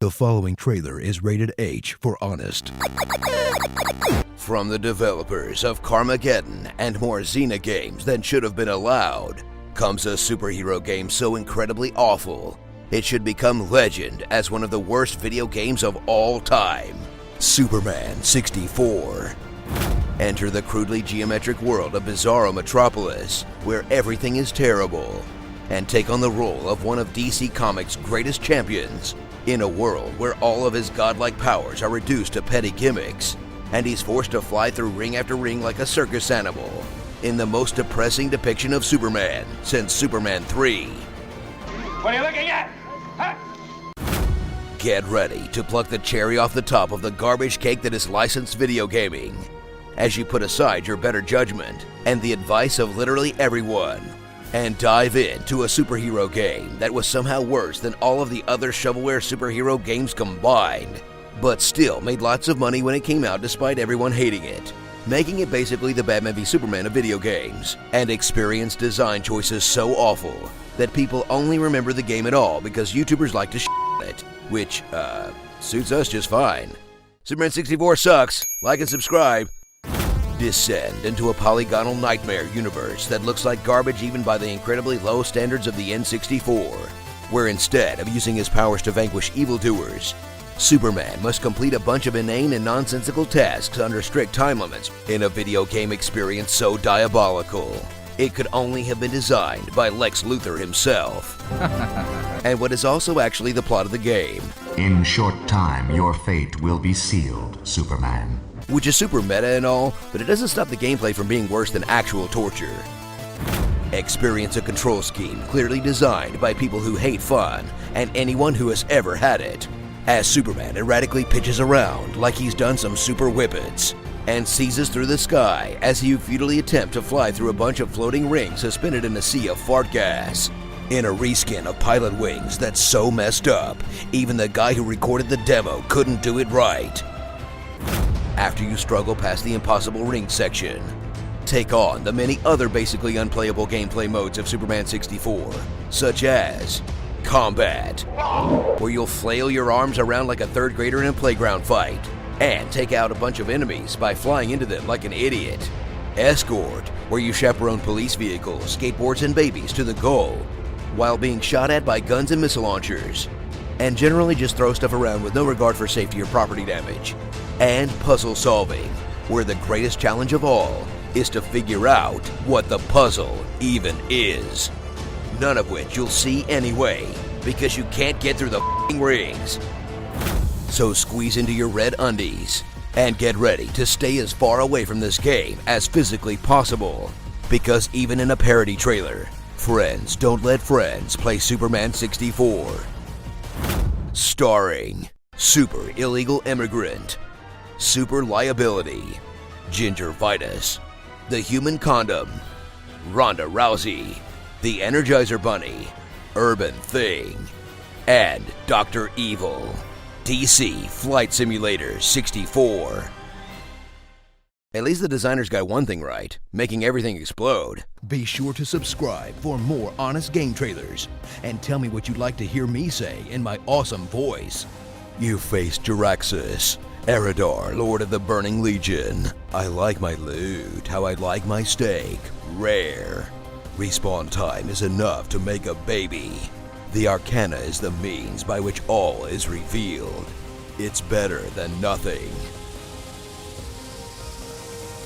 The following trailer is rated H for honest. From the developers of Carmageddon and more Xena games than should have been allowed, comes a superhero game so incredibly awful, it should become legend as one of the worst video games of all time. Superman 64. Enter the crudely geometric world of Bizarro Metropolis, where everything is terrible, and take on the role of one of DC Comics' greatest champions, in a world where all of his godlike powers are reduced to petty gimmicks, and he's forced to fly through ring after ring like a circus animal, in the most depressing depiction of Superman since Superman 3. What are you looking at? Huh? Get ready to pluck the cherry off the top of the garbage cake that is licensed video gaming, as you put aside your better judgment and the advice of literally everyone, and dive into a superhero game that was somehow worse than all of the other shovelware superhero games combined, but still made lots of money when it came out despite everyone hating it, making it basically the Batman v Superman of video games, and experienced design choices so awful that people only remember the game at all because YouTubers like to on it, which, suits us just fine. Superman 64 sucks. Like and subscribe. Descend into a polygonal nightmare universe that looks like garbage even by the incredibly low standards of the N64, where instead of using his powers to vanquish evildoers, Superman must complete a bunch of inane and nonsensical tasks under strict time limits in a video game experience so diabolical it could only have been designed by Lex Luthor himself. And what is also actually the plot of the game. In short time, your fate will be sealed, Superman. Which is super meta and all, but it doesn't stop the gameplay from being worse than actual torture. Experience a control scheme clearly designed by people who hate fun and anyone who has ever had it, as Superman erratically pitches around like he's done some super whippets, and seizes through the sky as he futilely attempts to fly through a bunch of floating rings suspended in a sea of fart gas, in a reskin of pilot wings that's so messed up, even the guy who recorded the demo couldn't do it right. After you struggle past the impossible ring section, take on the many other basically unplayable gameplay modes of Superman 64, such as Combat, where you'll flail your arms around like a third grader in a playground fight, and take out a bunch of enemies by flying into them like an idiot. Escort, where you chaperone police vehicles, skateboards, and babies to the goal, while being shot at by guns and missile launchers, and generally just throw stuff around with no regard for safety or property damage. And puzzle solving, where the greatest challenge of all is to figure out what the puzzle even is. None of which you'll see anyway, because you can't get through the f***ing rings. So squeeze into your red undies and get ready to stay as far away from this game as physically possible, because even in a parody trailer, friends don't let friends play Superman 64. Starring Super Illegal Immigrant, Super Liability, Ginger Vitus, The Human Condom, Ronda Rousey, The Energizer Bunny, Urban Thing, and Dr. Evil. DC Flight Simulator 64. At least the designers got one thing right, making everything explode. Be sure to subscribe for more honest game trailers, and tell me what you'd like to hear me say in my awesome voice. You face Jiraxis, Eridar, Lord of the Burning Legion. I like my loot, how I like my steak, rare. Respawn time is enough to make a baby. The Arcana is the means by which all is revealed. It's better than nothing.